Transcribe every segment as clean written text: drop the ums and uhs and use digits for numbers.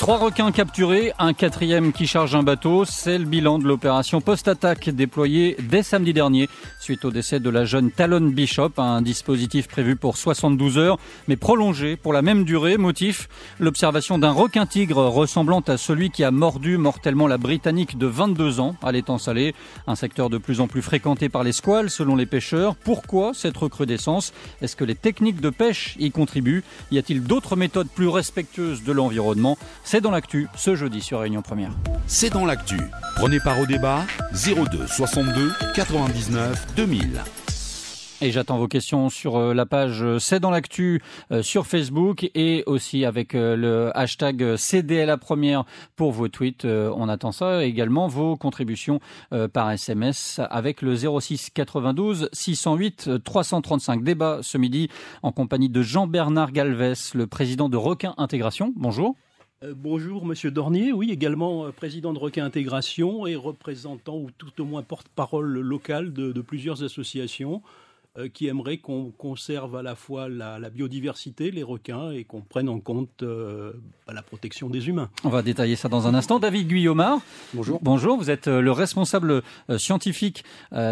3 requins capturés, un 4e qui charge un bateau. C'est le bilan de l'opération post-attaque déployée dès samedi dernier suite au décès de la jeune Talon Bishop. Un dispositif prévu pour 72 heures mais prolongé pour la même durée. Motif, l'observation d'un requin-tigre ressemblant à celui qui a mordu mortellement la Britannique de 22 ans à l'étang salé. Un secteur de plus en plus fréquenté par les squales selon les pêcheurs. Pourquoi cette recrudescence? Est-ce que les techniques de pêche y contribuent? Y a-t-il d'autres méthodes plus respectueuses de l'environnement? C'est dans l'actu ce jeudi sur Réunion Première. C'est dans l'actu. Prenez part au débat 02 62 99 2000. Et j'attends vos questions sur la page C'est dans l'actu sur Facebook et aussi avec le hashtag CDLA Première pour vos tweets. On attend ça. Également vos contributions par SMS avec le 06 92 608 335. Débat ce midi en compagnie de Jean-Bernard Galvez, le président de Requin Intégration. Bonjour. Bonjour Monsieur Dornier, oui, également président de Requin Intégration et représentant ou tout au moins porte-parole local de plusieurs associations qui aimeraient qu'on conserve à la fois la biodiversité, les requins, et qu'on prenne en compte la protection des humains. On va détailler ça dans un instant. David Guyomard. Bonjour. Bonjour, vous êtes le responsable scientifique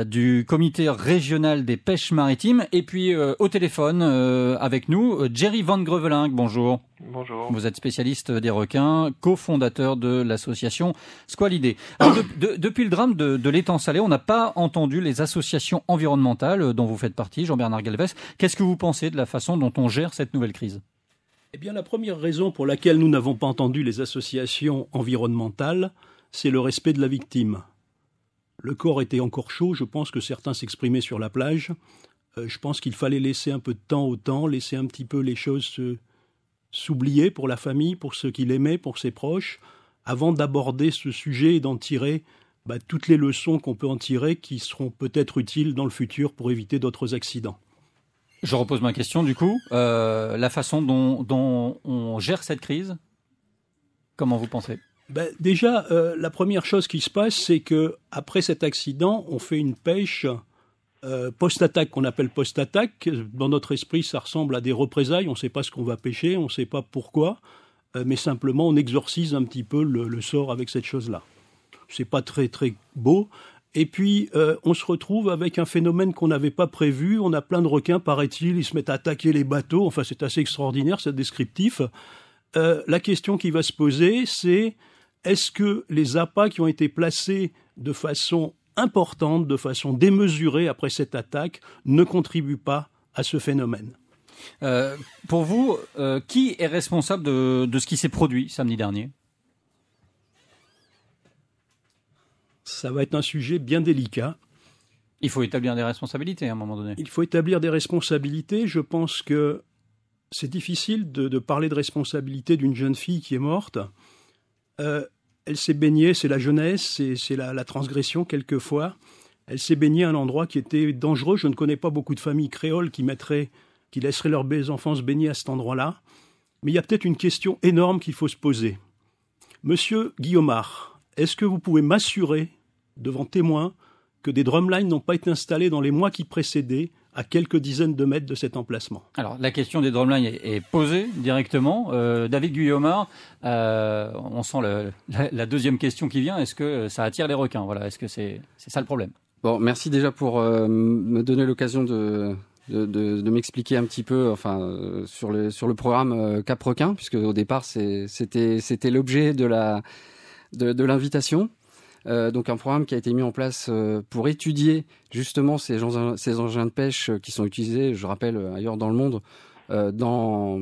du comité régional des pêches maritimes. Et puis au téléphone avec nous, Jerry Van Greveling. Bonjour. Bonjour. Vous êtes spécialiste des requins, cofondateur de l'association Squalidé. Alors, depuis le drame de l'étang salé, on n'a pas entendu les associations environnementales dont vous faites partie, Jean-Bernard Galvez. Qu'est-ce que vous pensez de la façon dont on gère cette nouvelle crise? Eh bien, la première raison pour laquelle nous n'avons pas entendu les associations environnementales, c'est le respect de la victime. Le corps était encore chaud, je pense que certains s'exprimaient sur la plage. Je pense qu'il fallait laisser un peu de temps au temps, laisser un petit peu les choses s'oublier pour la famille, pour ceux qui l'aimaient, pour ses proches, avant d'aborder ce sujet et d'en tirer toutes les leçons qu'on peut en tirer qui seront peut-être utiles dans le futur pour éviter d'autres accidents. Je repose ma question du coup. La façon dont on gère cette crise, comment vous pensez? Déjà, la première chose qui se passe, c'est qu'après cet accident, on fait une pêche post-attaque qu'on appelle post-attaque. Dans notre esprit, ça ressemble à des représailles. On ne sait pas ce qu'on va pêcher, on ne sait pas pourquoi, mais simplement on exorcise un petit peu le sort avec cette chose-là. C'est pas très très beau. Et puis on se retrouve avec un phénomène qu'on n'avait pas prévu. On a plein de requins, paraît-il, ils se mettent à attaquer les bateaux. Enfin, c'est assez extraordinaire, c'est descriptif. La question qui va se poser, c'est est-ce que les appâts qui ont été placés de façon importante, de façon démesurée après cette attaque, ne contribue pas à ce phénomène. Pour vous, qui est responsable de ce qui s'est produit samedi dernier? Ça va être un sujet bien délicat. Il faut établir des responsabilités à un moment donné. Il faut établir des responsabilités. Je pense que c'est difficile de parler de responsabilité d'une jeune fille qui est morte. Elle s'est baignée, c'est la jeunesse, c'est la transgression quelquefois. Elle s'est baignée à un endroit qui était dangereux. Je ne connais pas beaucoup de familles créoles qui laisseraient leurs enfants se baigner à cet endroit-là. Mais il y a peut-être une question énorme qu'il faut se poser. Monsieur Guillaumard, est-ce que vous pouvez m'assurer, devant témoins, que des drumlines n'ont pas été installés dans les mois qui précédaient à quelques dizaines de mètres de cet emplacement? Alors, la question des drumlines est posée directement. David Guyomard, on sent la deuxième question qui vient. Est-ce que ça attire les requins? Voilà, est-ce que c'est ça le problème? Bon, merci déjà pour me donner l'occasion de m'expliquer un petit peu sur le programme Cap Requin, puisque au départ, c'était l'objet de l'invitation. Donc un programme qui a été mis en place pour étudier justement ces engins de pêche qui sont utilisés, je rappelle, ailleurs dans le monde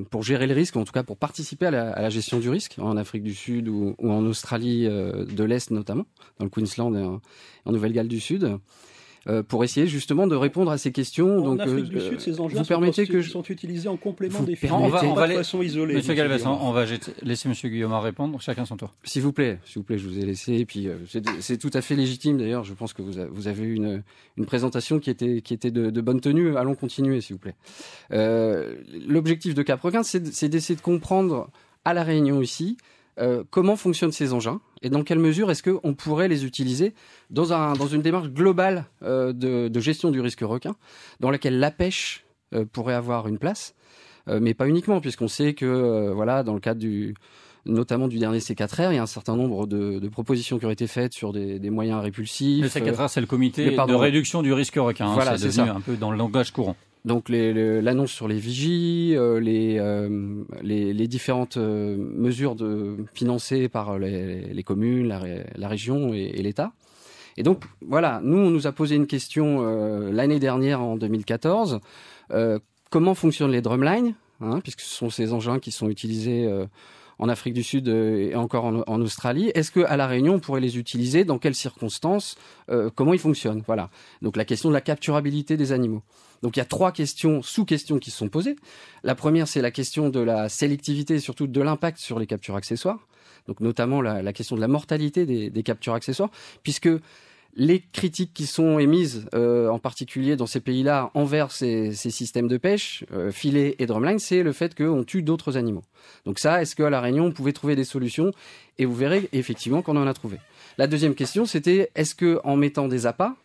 pour gérer le risque, en tout cas pour participer à la gestion du risque, en Afrique du Sud ou en Australie de l'Est notamment, dans le Queensland et en Nouvelle-Galles du Sud. Pour essayer justement de répondre à ces questions. En Afrique du Sud, ces engins sont utilisés en complément des filets, pas de façon isolée. Monsieur Galvez, on va laisser Monsieur Guillaumard répondre, chacun son tour. S'il vous plaît, je vous ai laissé. Et puis c'est tout à fait légitime d'ailleurs. Je pense que vous avez eu une présentation qui était de bonne tenue. Allons continuer, s'il vous plaît. L'objectif de Cap Requin, c'est d'essayer de comprendre à La Réunion ici comment fonctionnent ces engins et dans quelle mesure est-ce qu'on pourrait les utiliser dans une démarche globale de gestion du risque requin, dans laquelle la pêche pourrait avoir une place, mais pas uniquement, puisqu'on sait que dans le cadre notamment du dernier C4R. Il y a un certain nombre de propositions qui ont été faites sur des moyens répulsifs. Le C4R, c'est le comité de réduction du risque requin. Voilà, c'est devenu un peu dans le langage courant. Donc l'annonce sur les vigies, les différentes mesures financées par les communes, la région et l'État. Et donc voilà, nous on nous a posé une question l'année dernière en 2014. Comment fonctionnent les drumlines, puisque ce sont ces engins qui sont utilisés en Afrique du Sud et encore en Australie. Est-ce qu'à La Réunion, on pourrait les utiliser? Dans quelles circonstances? Comment ils fonctionnent? Voilà. Donc la question de la capturabilité des animaux. Donc il y a 3 sous-questions qui se sont posées. La première, c'est la question de la sélectivité et surtout de l'impact sur les captures accessoires. Donc notamment la question de la mortalité des captures accessoires, puisque les critiques qui sont émises, en particulier dans ces pays-là, envers ces systèmes de pêche, filets et drumline, c'est le fait qu'on tue d'autres animaux. Donc ça, est-ce qu'à La Réunion, on pouvait trouver des solutions? Et vous verrez effectivement qu'on en a trouvé. La deuxième question, c'était est-ce qu'en mettant des appâts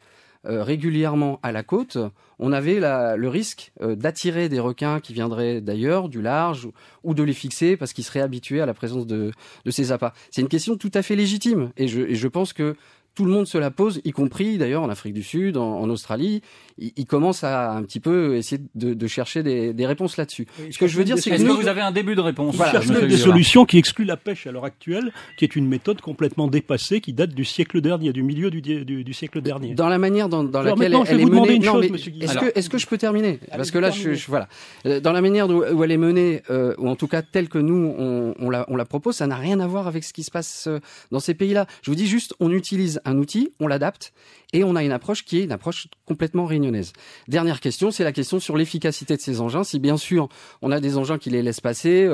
régulièrement à la côte, on avait le risque d'attirer des requins qui viendraient d'ailleurs, du large, ou de les fixer parce qu'ils seraient habitués à la présence de ces appâts. C'est une question tout à fait légitime et je pense que tout le monde se la pose, y compris d'ailleurs en Afrique du Sud, en Australie. Ils commencent à un petit peu essayer de chercher des réponses là-dessus. Ce que je veux dire, c'est que est-ce que vous avez un début de réponse? Voilà, des solutions qui excluent la pêche à l'heure actuelle, qui est une méthode complètement dépassée, qui date du siècle dernier, du milieu du siècle dernier. Dans la manière dans laquelle elle est menée. Est-ce que je peux terminer? Parce que là, voilà. Dans la manière où elle est menée, ou en tout cas telle que nous on la propose, ça n'a rien à voir avec ce qui se passe dans ces pays-là. Je vous dis juste, on utilise un outil, on l'adapte et on a une approche qui est une approche complètement réunionnaise. Dernière question, c'est la question sur l'efficacité de ces engins. Si bien sûr on a des engins qui les laissent passer,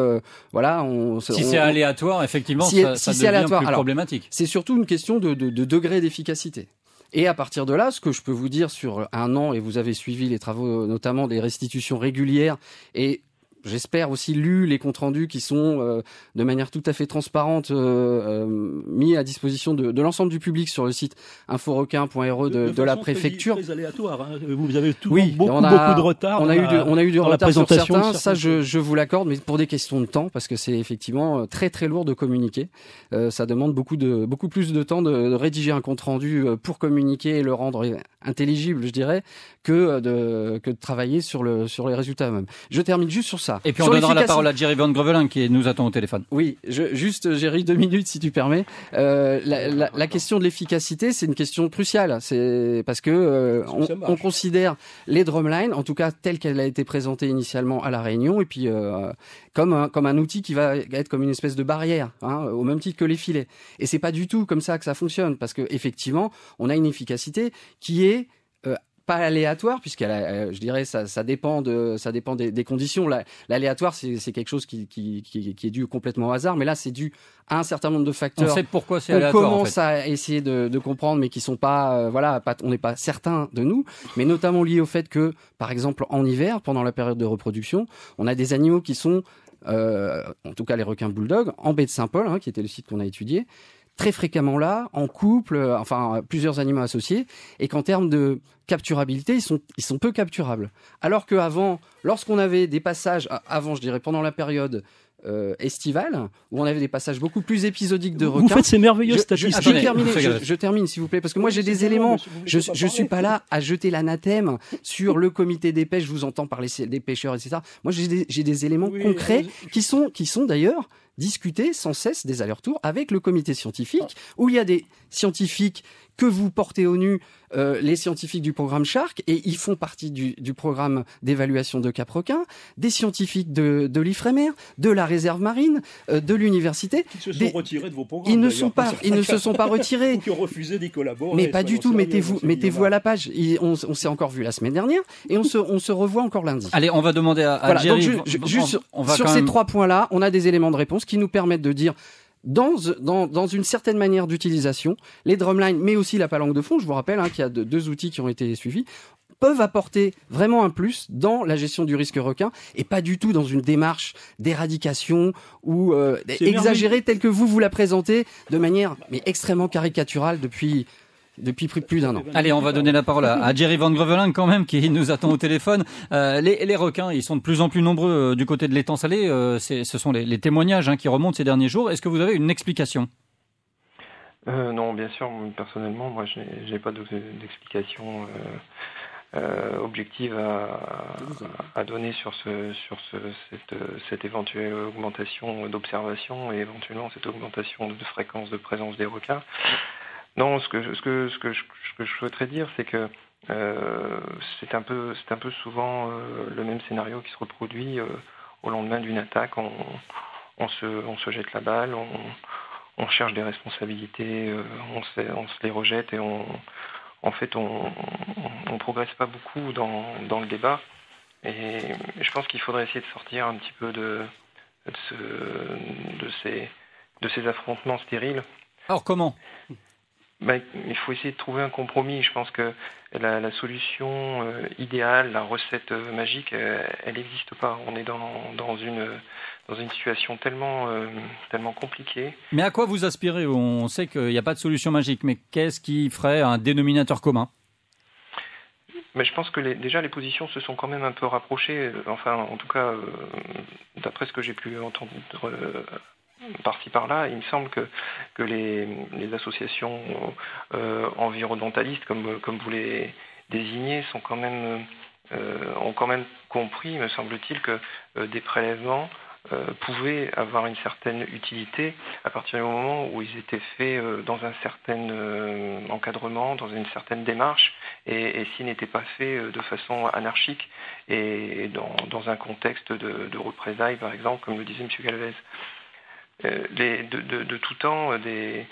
c'est aléatoire, effectivement, ça devient plus problématique. C'est surtout une question de degré d'efficacité. Et à partir de là, ce que je peux vous dire sur 1 an, et vous avez suivi les travaux notamment des restitutions régulières et j'espère aussi lu les comptes rendus qui sont de manière tout à fait transparente mis à disposition de l'ensemble du public sur le site inforequin.re de la préfecture. Très aléatoire. Vous avez beaucoup de retard. On a eu du retard sur certains. Ça, je vous l'accorde, mais pour des questions de temps, parce que c'est effectivement très très lourd de communiquer. Ça demande beaucoup plus de temps de rédiger un compte rendu pour communiquer et le rendre intelligible, je dirais, que de travailler sur les résultats eux-mêmes. Je termine juste sur ça. Et puis on donnera la parole à Jerry Van Grevelin qui nous attend au téléphone. Oui, Jerry, 2 minutes si tu permets. La question de l'efficacité, c'est une question cruciale. C'est parce que on considère les drumlines, en tout cas telle qu'elle a été présentée initialement à La Réunion, et puis comme un outil qui va être comme une espèce de barrière, au même titre que les filets. Et c'est pas du tout comme ça que ça fonctionne, parce que effectivement, on a une efficacité qui est pas aléatoire, puisqu'elle, je dirais, ça dépend des conditions. L'aléatoire, c'est quelque chose qui est dû complètement au hasard, mais là, c'est dû à un certain nombre de facteurs. On sait pourquoi c'est aléatoire. On commence à essayer de comprendre, mais qui sont pas, on n'est pas certain de nous, mais notamment liés au fait que, par exemple, en hiver, pendant la période de reproduction, on a des animaux qui sont, en tout cas les requins bulldog, en baie de Saint-Paul, qui était le site qu'on a étudié, très fréquemment là, en couple, plusieurs animaux associés, et qu'en termes de capturabilité, ils sont peu capturables. Alors qu'avant, lorsqu'on avait des passages, je dirais pendant la période estivale, où on avait des passages beaucoup plus épisodiques de requins. Vous faites ces merveilleuses statistiques. Je termine, s'il vous plaît, parce que moi j'ai des éléments. Je suis pas là à jeter l'anathème sur le comité des pêches. Je vous entends parler des pêcheurs, etc. Moi j'ai des éléments concrets qui sont d'ailleurs discuter sans cesse des allers-retours avec le comité scientifique, où il y a des scientifiques que vous portez au nu, les scientifiques du programme Shark, et ils font partie du programme d'évaluation de Cap-Requin, des scientifiques de l'IFREMER, de la réserve marine, de l'université. Ils se sont retirés de vos programmes. Ils ne se sont pas retirés. Qui ont refusé d'y collaborer. Mais pas du tout, mettez-vous à la page. On s'est encore vu la semaine dernière, et on se revoit encore lundi. Allez, on va demander à Jerry. Sur ces 3 points-là, on a des éléments de réponse qui nous permettent de dire, dans une certaine manière d'utilisation, les drumlines, mais aussi la palanque de fond, je vous rappelle qu'il y a 2 outils qui ont été suivis, peuvent apporter vraiment un plus dans la gestion du risque requin, et pas du tout dans une démarche d'éradication ou exagérée telle que vous la présentez de manière extrêmement caricaturale depuis Depuis plus d'un an. Allez, on va donner la parole à Jerry Van Greveling quand même, qui nous attend au téléphone. Les requins, ils sont de plus en plus nombreux du côté de l'étang salé. Ce sont les témoignages qui remontent ces derniers jours. Est-ce que vous avez une explication ? Non, bien sûr, personnellement, moi, je n'ai pas d'explication objective à donner sur cette éventuelle augmentation d'observation et éventuellement cette augmentation de fréquence de présence des requins. Non, ce que je souhaiterais dire, c'est que c'est un peu souvent le même scénario qui se reproduit au lendemain d'une attaque. On se jette la balle, on cherche des responsabilités, on se les rejette et en fait, on progresse pas beaucoup dans le débat. Et je pense qu'il faudrait essayer de sortir un petit peu de ces affrontements stériles. Alors comment ? Il faut essayer de trouver un compromis. Je pense que la solution idéale, la recette magique, elle n'existe pas. On est dans une situation tellement compliquée. Mais à quoi vous aspirez ? On sait qu'il n'y a pas de solution magique, mais qu'est-ce qui ferait un dénominateur commun ? Mais je pense que déjà les positions se sont quand même un peu rapprochées. Enfin, en tout cas, d'après ce que j'ai pu entendre par-ci par-là, il me semble que les associations environnementalistes, comme vous les désignez, ont quand même compris, me semble-t-il, que des prélèvements pouvaient avoir une certaine utilité à partir du moment où ils étaient faits dans un certain encadrement, dans une certaine démarche, et s'ils n'étaient pas faits de façon anarchique et dans un contexte de représailles, par exemple, comme le disait M. Galvez. De tout temps, le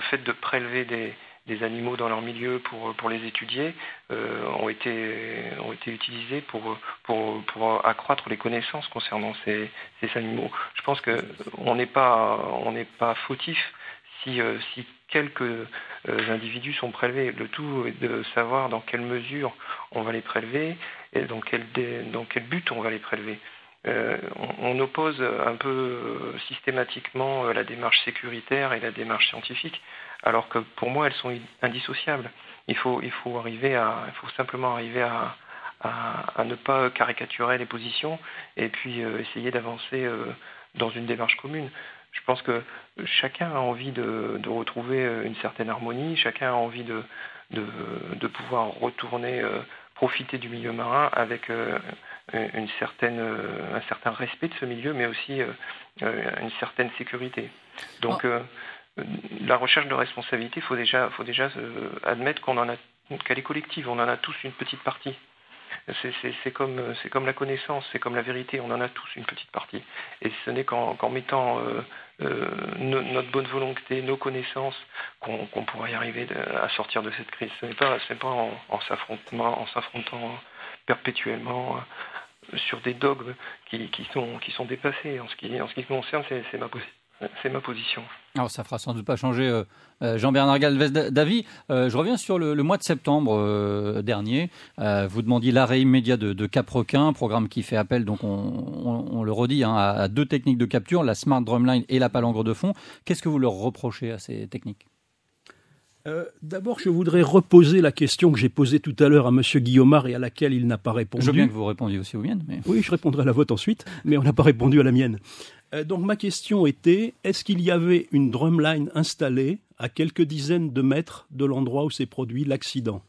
fait de prélever des animaux dans leur milieu pour les étudier ont été utilisés pour accroître les connaissances concernant ces animaux. Je pense que on n'est pas fautif si quelques individus sont prélevés. Le tout est de savoir dans quelle mesure on va les prélever et dans quel but on va les prélever. On oppose un peu systématiquement la démarche sécuritaire et la démarche scientifique, alors que pour moi elles sont indissociables. Il faut simplement arriver à ne pas caricaturer les positions et puis essayer d'avancer dans une démarche commune. Je pense que chacun a envie de retrouver une certaine harmonie, chacun a envie de pouvoir retourner profiter du milieu marin avec un certain respect de ce milieu, mais aussi une certaine sécurité. Donc, la recherche de responsabilité, faut déjà admettre qu'elle est collective. On en a tous une petite partie. C'est comme la connaissance, c'est comme la vérité. On en a tous une petite partie. Et ce n'est qu'en mettant notre bonne volonté, nos connaissances, qu'on pourra y arriver à sortir de cette crise. Ce n'est pas en s'affrontant perpétuellement sur des dogmes qui sont dépassés. En ce qui me concerne, c'est ma position. Alors ça fera sans doute pas changer Jean-Bernard Galvez d'avis. Je reviens sur le mois de septembre dernier. Vous demandiez l'arrêt immédiat de Cap-Requin, programme qui fait appel, donc on le redit, à deux techniques de capture, la Smart Drumline et la palangre de fond. Qu'est-ce que vous leur reprochez à ces techniques ? D'abord, je voudrais reposer la question que j'ai posée tout à l'heure à M. Guillaumard et à laquelle il n'a pas répondu. Je veux bien que vous répondiez aussi aux miennes. Mais... Oui, je répondrai à la vôtre ensuite, mais on n'a pas répondu à la mienne. Donc ma question était, est-ce qu'il y avait une drumline installée à quelques dizaines de mètres de l'endroit où s'est produit l'accident ?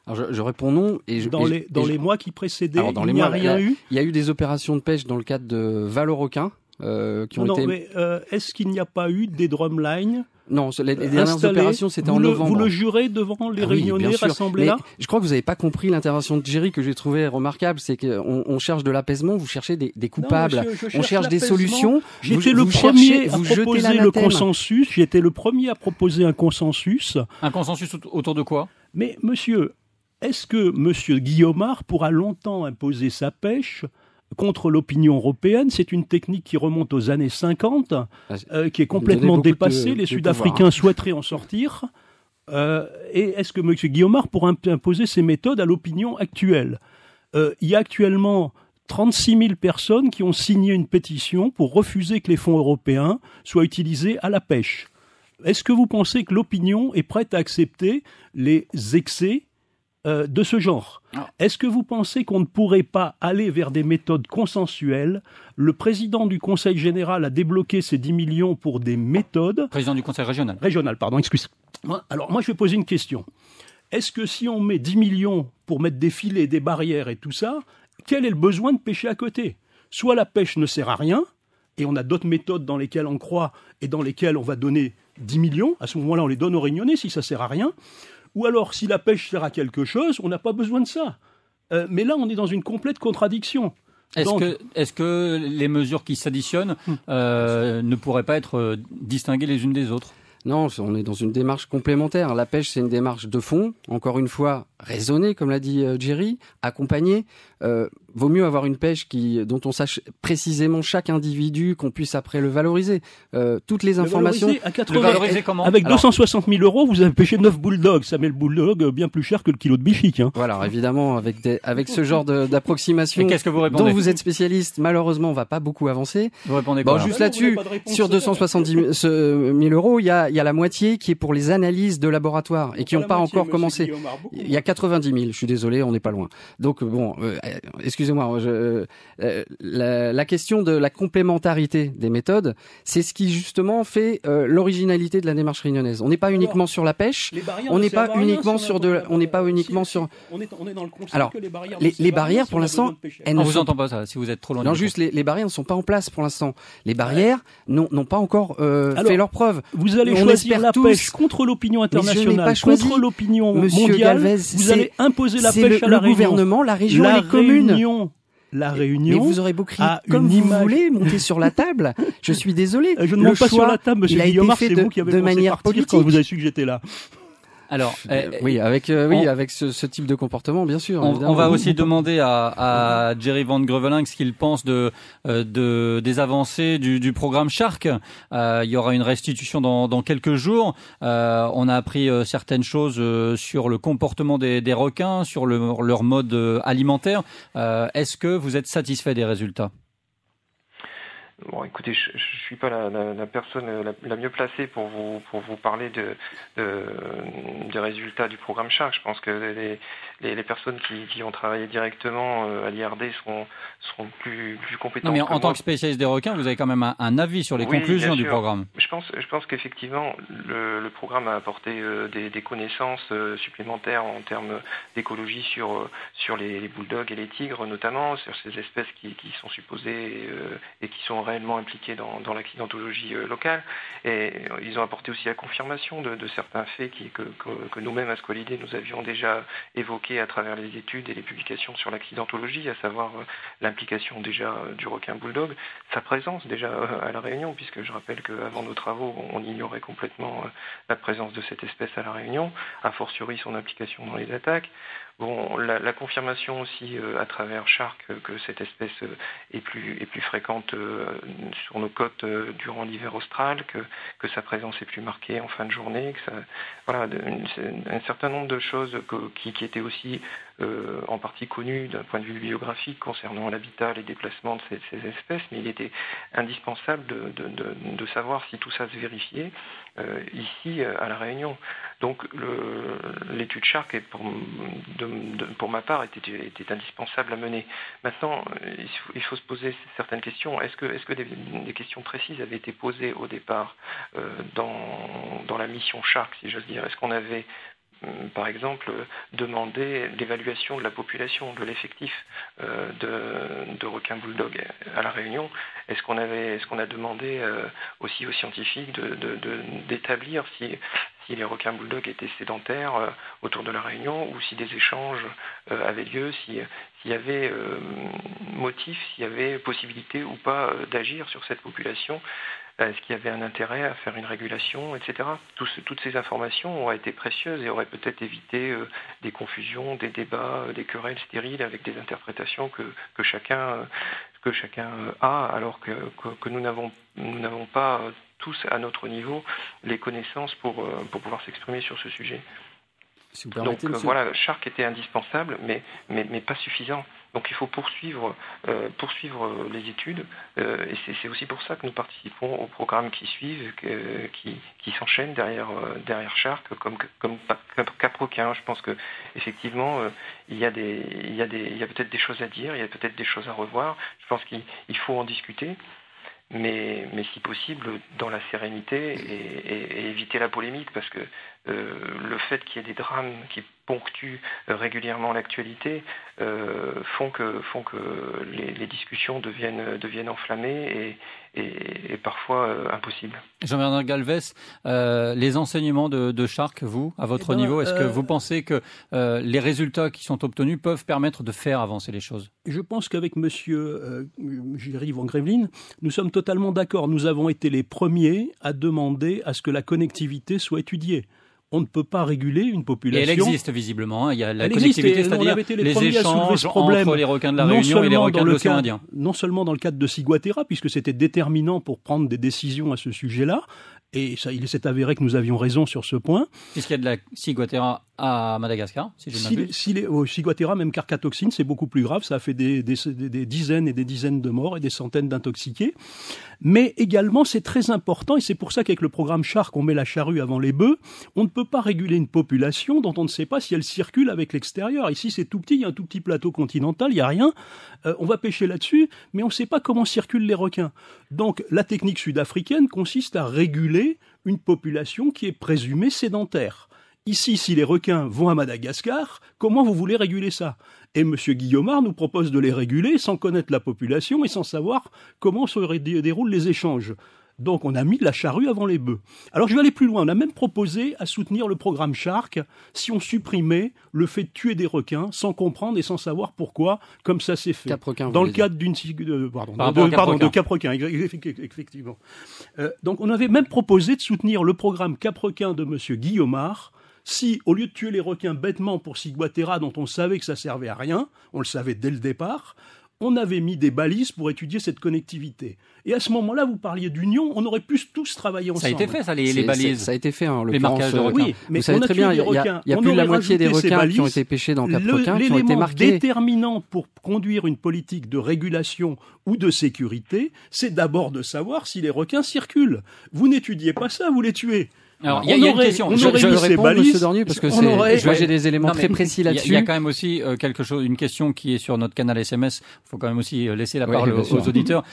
Alors je réponds non. Dans les mois qui précédaient, il n'y a rien eu ? Il y a eu des opérations de pêche dans le cadre de Val-aux-Requins qui ont été... mais est-ce qu'il n'y a pas eu des drumlines ? Non, les dernières opérations, c'était en novembre. Vous le jurez devant les réunionnais rassemblés là ? Je crois que vous n'avez pas compris l'intervention de Jerry que j'ai trouvée remarquable. C'est qu'on cherche de l'apaisement, vous cherchez des coupables. Non, monsieur, on cherche des solutions. J'étais le premier à proposer le consensus. J'étais le premier à proposer un consensus. Un consensus autour de quoi ? Mais monsieur, est-ce que monsieur Guillaumard pourra longtemps imposer sa pêche contre l'opinion européenne? C'est une technique qui remonte aux années 50, qui est complètement dépassée. Les Sud-Africains souhaiteraient en sortir. Et est-ce que M. Guillaumard pourra imposer ces méthodes à l'opinion actuelle ? Il y a actuellement 36 000 personnes qui ont signé une pétition pour refuser que les fonds européens soient utilisés à la pêche. est-ce que vous pensez que l'opinion est prête à accepter les excès de ce genre? Est-ce que vous pensez qu'on ne pourrait pas aller vers des méthodes consensuelles? Le président du Conseil général a débloqué ces 10 millions pour des méthodes... Président du Conseil régional. Régional, pardon, excusez-moi. Alors, moi, je vais poser une question. Est-ce que si on met 10 millions pour mettre des filets, des barrières et tout ça, quel est le besoin de pêcher à côté? Soit la pêche ne sert à rien, et on a d'autres méthodes dans lesquelles on croit et dans lesquelles on va donner 10 millions. À ce moment-là, on les donne aux Réunionnais si ça sert à rien. Ou alors, si la pêche sert à quelque chose, on n'a pas besoin de ça. Mais là, on est dans une complète contradiction. Est-ce que les mesures qui s'additionnent ne pourraient pas être distinguées les unes des autres? Non, on est dans une démarche complémentaire. La pêche, c'est une démarche de fond, encore une fois, raisonnée, comme l'a dit Jerry, accompagnée. Vaut mieux avoir une pêche dont on sache précisément chaque individu, qu'on puisse après le valoriser. Toutes les informations... Le valoriser comment? Avec 260 000 euros, vous avez pêché 9 bulldogs. Ça met le bulldog bien plus cher que le kilo de bichic. Hein. Voilà, alors évidemment, avec ce genre d'approximation qu'est-ce que vous répondez? dont vous êtes spécialiste, malheureusement, on va pas beaucoup avancer. Vous répondez quoi? Juste là-dessus, sur 270 000 euros, il y a la moitié qui est pour les analyses de laboratoire et qui n'ont pas encore commencé. Il y a 90 000, je suis désolé, on n'est pas loin. Donc bon, excusez-moi, la question de la complémentarité des méthodes, c'est ce qui justement fait l'originalité de la démarche réunionnaise. On n'est pas uniquement sur la pêche, on n'est pas uniquement sur on n'est pas uniquement sur. On est dans le constat alors, que les barrières. Les barrières, pour l'instant, on ne vous entend pas ça. Si vous êtes trop loin. Non, juste les barrières ne sont pas en place pour l'instant. Les barrières n'ont pas encore fait leurs preuves. Vous allez choisir la pêche contre l'opinion internationale, contre l'opinion mondiale. Galvez, vous allez imposer la pêche à la Réunion. Le gouvernement, la région et les communes. La Réunion. Mais vous aurez beau crier comme vous voulez, monter sur la table. Je suis désolé. Je ne monte pas sur la table, monsieur Guillaumard, c'est vous qui avez de manière politique quand vous avez su que j'étais là. Alors, avec ce type de comportement, bien sûr. On va aussi demander à Jerry Van Grevelink ce qu'il pense des avancées du programme Shark. Il y aura une restitution dans quelques jours. On a appris certaines choses sur le comportement des requins, sur leur mode alimentaire. Est-ce que vous êtes satisfait des résultats ? Bon, écoutez, je suis pas la personne la mieux placée pour vous parler des résultats du programme Shark. Je pense que les personnes qui ont travaillé directement à l'IRD seront plus compétentes. Non, mais en tant que spécialiste des requins, vous avez quand même un avis sur les conclusions du programme. Je pense qu'effectivement, le programme a apporté des connaissances supplémentaires en termes d'écologie sur les bulldogs et les tigres, notamment sur ces espèces qui sont supposées et qui sont réellement impliqués dans l'accidentologie locale, et ils ont apporté aussi la confirmation de certains faits que nous-mêmes à Squalidé nous avions déjà évoqués à travers les études et les publications sur l'accidentologie, à savoir l'implication déjà du requin bulldog, sa présence déjà à La Réunion, puisque je rappelle qu'avant nos travaux, on ignorait complètement la présence de cette espèce à La Réunion, a fortiori son implication dans les attaques. Bon, la confirmation aussi à travers Shark que cette espèce est plus fréquente sur nos côtes durant l'hiver austral, que sa présence est plus marquée en fin de journée, un certain nombre de choses qui étaient aussi en partie connues d'un point de vue biographique concernant l'habitat, les déplacements de ces espèces, mais il était indispensable de savoir si tout ça se vérifiait ici à La Réunion. Donc l'étude Shark pour ma part était indispensable à mener. Maintenant, il faut se poser certaines questions. Est-ce que des questions précises avaient été posées au départ dans la mission Shark, si j'ose dire? Est-ce qu'on avait par exemple, demander l'évaluation de la population, de l'effectif de requins bulldog à La Réunion? Est-ce qu'on a demandé aussi aux scientifiques d'établir si les requins bulldog étaient sédentaires autour de La Réunion, ou si des échanges avaient lieu, s'il y avait motif, s'il y avait possibilité ou pas d'agir sur cette population? Est-ce qu'il y avait un intérêt à faire une régulation, etc. Toutes ces informations auraient été précieuses et auraient peut-être évité des confusions, des débats, des querelles stériles avec des interprétations que chacun a, alors que nous n'avons pas tous à notre niveau les connaissances pour pouvoir s'exprimer sur ce sujet. Si vous permettez, Donc monsieur. voilà, Shark était indispensable, mais pas suffisant. Donc il faut poursuivre les études, et c'est aussi pour ça que nous participons aux programmes qui suivent, qui s'enchaînent derrière Shark, comme Caproquin. Je pense que effectivement il y a peut-être des choses à dire, il y a peut-être des choses à revoir. Je pense qu'il faut en discuter. Mais si possible dans la sérénité et éviter la polémique, parce que le fait qu'il y ait des drames qui ponctuent régulièrement l'actualité font que les discussions deviennent enflammées et parfois impossibles. Jean-Bernard Galvez, les enseignements de Shark, vous, à votre niveau, est-ce que vous pensez que les résultats qui sont obtenus peuvent permettre de faire avancer les choses? Je pense qu'avec monsieur Jiří Van Grevelin, nous sommes totalement d'accord. Nous avons été les premiers à demander à ce que la connectivité soit étudiée. On ne peut pas réguler une population. Et elle existe visiblement. Il y a la elle connectivité, existe, c'est-à-dire les échanges entre les requins de la Réunion et les requins de l'océan Indien. Non seulement dans le cadre de Ciguatera, puisque c'était déterminant pour prendre des décisions à ce sujet-là, et ça, il s'est avéré que nous avions raison sur ce point. Puisqu'il y a de la Ciguatera à Madagascar, si je ne m'abuse. Ciguatera, même carcatoxine, c'est beaucoup plus grave. Ça a fait des dizaines et des dizaines de morts et des centaines d'intoxiqués. Mais également, c'est très important, et c'est pour ça qu'avec le programme Shark, on met la charrue avant les bœufs. On ne peut pas réguler une population dont on ne sait pas si elle circule avec l'extérieur. Ici, c'est tout petit, il y a un tout petit plateau continental, il n'y a rien. On va pêcher là-dessus, mais on ne sait pas comment circulent les requins. Donc, la technique sud-africaine consiste à réguler une population qui est présumée sédentaire. Ici, si les requins vont à Madagascar, comment vous voulez réguler ça? Et M. Guillaumard nous propose de les réguler sans connaître la population et sans savoir comment se déroulent les échanges. Donc on a mis la charrue avant les bœufs. Alors je vais aller plus loin. On a même proposé à soutenir le programme Shark si on supprimait le fait de tuer des requins sans comprendre et sans savoir pourquoi, comme ça s'est fait. Caprequin, dans le cadre de Caprequin, effectivement. Donc on avait même proposé de soutenir le programme Caprequin de M. Guillaumard si, au lieu de tuer les requins bêtement pour Ciguatera, dont on savait que ça servait à rien, on le savait dès le départ, on avait mis des balises pour étudier cette connectivité. Et à ce moment-là, vous parliez d'union, on aurait pu tous travailler ensemble. Ça a été fait, ça, les balises. Ça a été fait, les marquages de requins. Oui, mais vous savez très bien, il y a plus de la moitié des requins qui ont été pêchés dans Caprequin qui ont été marqués. L'élément déterminant pour conduire une politique de régulation ou de sécurité, c'est d'abord de savoir si les requins circulent. Vous n'étudiez pas ça, vous les tuez. Alors, il y a une question. Je réponds, monsieur Dornier, parce que j'ai des éléments très précis là-dessus. Il y a quand même aussi une question qui est sur notre canal SMS. Il faut quand même aussi laisser la parole aux auditeurs,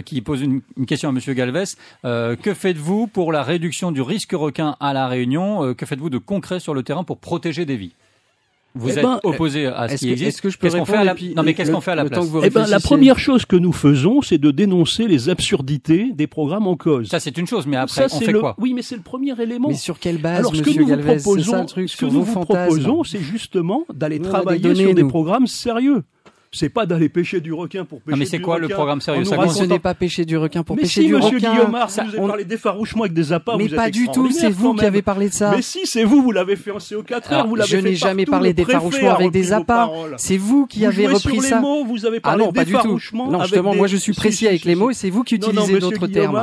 qui posent une question à monsieur Galvez. Que faites-vous pour la réduction du risque requin à la Réunion? Que faites-vous de concret sur le terrain pour protéger des vies? Vous êtes opposé à ce qui existe. Est-ce que je peux répondre qu'est-ce qu'on fait à la place? La première chose que nous faisons, c'est de dénoncer les absurdités des programmes en cause. Ça, c'est une chose, mais après, on fait quoi? Oui, mais c'est le premier élément. Mais sur quelle base, monsieur Galvez? C'est ça le truc, ce que nous vous proposons, c'est justement d'aller travailler sur des programmes sérieux. C'est pas d'aller pêcher du requin pour pêcher du requin. Mais c'est quoi le programme sérieux? Ce n'est pas pêcher du requin pour pêcher du requin. Mais si, monsieur Guillaumard, vous avez parlé d'effarouchement avec des appâts, mais vous êtes pas du tout, c'est vous qui avez parlé de ça. Mais si, c'est vous l'avez fait en CO4 vous l'avez fait. Je n'ai jamais parlé d'effarouchement avec des appâts. C'est vous qui avez repris ça. Sur les mots, vous avez parlé d'effarouchement. Non, justement, moi je suis précis avec les mots et c'est vous qui utilisez d'autres termes.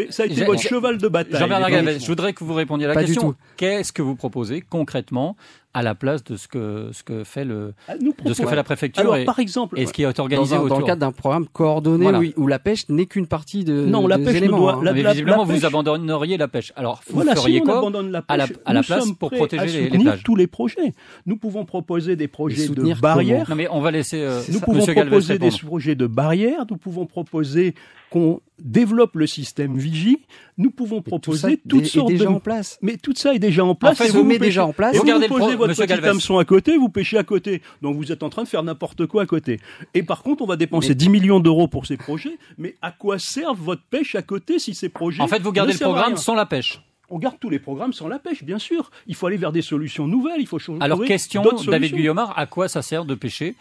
Ça a été votre cheval de bataille. Jean-Bernard Galvez, je voudrais que vous répondiez à la question. Qu'est-ce que vous proposez concrètement à la place de ce que fait la préfecture? Alors, par exemple, et ce qui est organisé autour. Dans le cadre d'un programme coordonné, oui, où la pêche n'est qu'une partie de la pêche éléments. Mais visiblement, vous abandonneriez la pêche. Alors, vous feriez quoi à la place pour protéger les plages? Tous les projets. Nous pouvons proposer des projets de barrières. Non, mais on va laisser nous pouvons proposer des projets de barrières. Nous pouvons proposer qu'on développe le système Vigie. Nous pouvons proposer toutes sortes de... en place. Mais tout ça est déjà en place. En fait, vous mettez déjà en place. Vous posez votre petit hameçon à côté, vous pêchez à côté. Donc vous êtes en train de faire n'importe quoi à côté. Et par contre, on va dépenser 10 millions d'euros pour ces projets. Mais à quoi servent votre pêche à côté si ces projets... En fait, vous gardez le programme sans la pêche. On garde tous les programmes sans la pêche, bien sûr. Il faut aller vers des solutions nouvelles. Il faut changer. Alors, question, David Guillaumard, à quoi ça sert de pêcher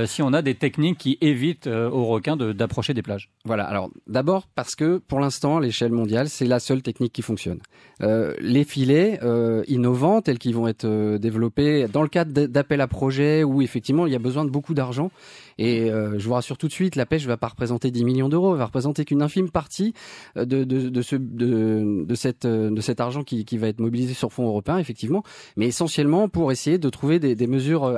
si on a des techniques qui évitent aux requins d'approcher des plages? Voilà. Alors, d'abord parce que pour l'instant, à l'échelle mondiale, c'est la seule technique qui fonctionne. Les filets innovants, tels qu'ils vont être développés dans le cadre d'appels à projets où effectivement il y a besoin de beaucoup d'argent. Et je vous rassure tout de suite, la pêche ne va pas représenter 10 millions d'euros, elle va représenter qu'une infime partie de cet cet argent qui va être mobilisé sur fonds européens, effectivement, mais essentiellement pour essayer de trouver des mesures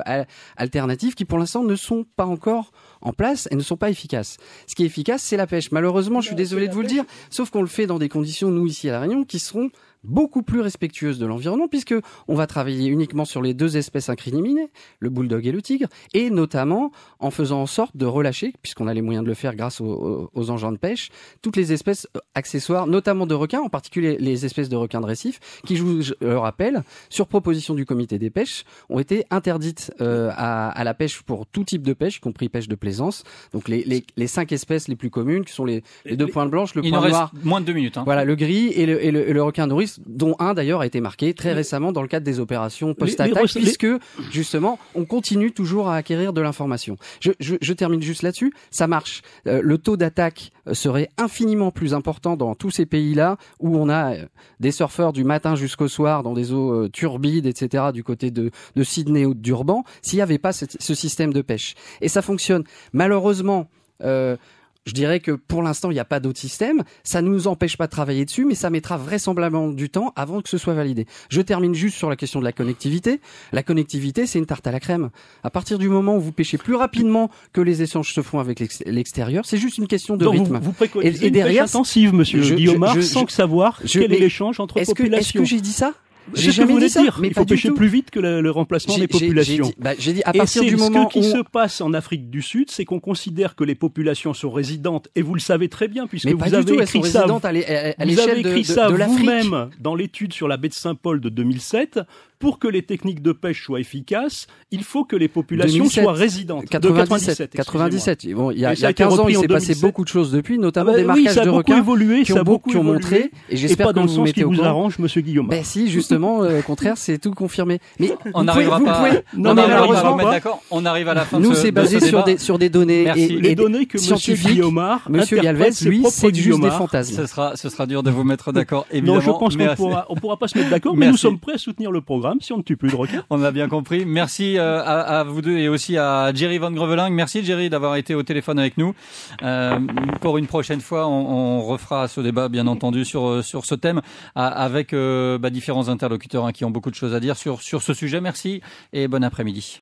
alternatives qui, pour l'instant, ne sont pas encore en place et ne sont pas efficaces. Ce qui est efficace, c'est la pêche. Malheureusement, je suis désolé de vous le dire, sauf qu'on le fait dans des conditions, nous, ici à La Réunion, qui seront beaucoup plus respectueuses de l'environnement, puisque on va travailler uniquement sur les 2 espèces incriminées, le bulldog et le tigre, et notamment en faisant en sorte de relâcher, puisqu'on a les moyens de le faire grâce aux engins de pêche, toutes les espèces accessoires, notamment de requins, en particulier les espèces de requins de récif, qui, je le rappelle, sur proposition du comité des pêches, ont été interdites à la pêche pour tout type de pêche, y compris pêche de plaisance. Donc les 5 espèces les plus communes, qui sont les 2 pointes blanches, le point noir. Il nous reste moins de 2 minutes. Voilà, le gris et le requin nourrice, dont un d'ailleurs a été marqué très récemment dans le cadre des opérations post-attaque, puisque justement on continue toujours à acquérir de l'information. Je termine juste là-dessus, ça marche. Le taux d'attaque serait infiniment plus important dans tous ces pays-là où on a des surfeurs du matin jusqu'au soir dans des eaux turbides, etc., du côté de Sydney ou de Durban, s'il n'y avait pas ce système de pêche. Et ça fonctionne. Malheureusement, je dirais que pour l'instant, il n'y a pas d'autre système. Ça ne nous empêche pas de travailler dessus, mais ça mettra vraisemblablement du temps avant que ce soit validé. Je termine juste sur la question de la connectivité. La connectivité, c'est une tarte à la crème. À partir du moment où vous pêchez plus rapidement que les échanges se font avec l'extérieur, c'est juste une question de rythme. Vous préconisez une pêche intensive, monsieur Guillaume, sans savoir quel est l'échange entre populations. Est-ce que j'ai dit ça? J'ai jamais dit ça. Mais il faut pêcher plus vite que le remplacement des populations. J'ai dit à partir du moment où... Ce qui se passe en Afrique du Sud, c'est qu'on considère que les populations sont résidentes, et vous le savez très bien, puisque vous avez écrit ça vous-même dans l'étude sur la baie de Saint-Paul de 2007. Pour que les techniques de pêche soient efficaces, il faut que les populations soient résidentes. 97. Bon, il y a 15 ans, il s'est passé beaucoup de choses depuis, notamment des marquages de requins qui ont montré, et j'espère que vous vous mettez au courant. Vous arrange, monsieur Guillaume. Ben si, justement, au contraire, c'est tout confirmé. Mais on n'arrivera pas à mettre d'accord. On arrive à la fin de ce débat. Nous, c'est basé sur des données. Et les données que monsieur Guillaumard, monsieur Galvez, lui, c'est juste des fantasmes. Ce sera dur de vous mettre d'accord, évidemment. Non, je pense qu'on pourra pas se mettre d'accord, mais nous sommes prêts à soutenir le programme si on ne tue plus de requins. On a bien compris. Merci à vous deux et aussi à Jerry Van Greveling. Merci Jerry d'avoir été au téléphone avec nous. Pour une prochaine fois, on refera ce débat, bien entendu, sur ce thème avec différents interlocuteurs qui ont beaucoup de choses à dire sur ce sujet. Merci et bon après-midi.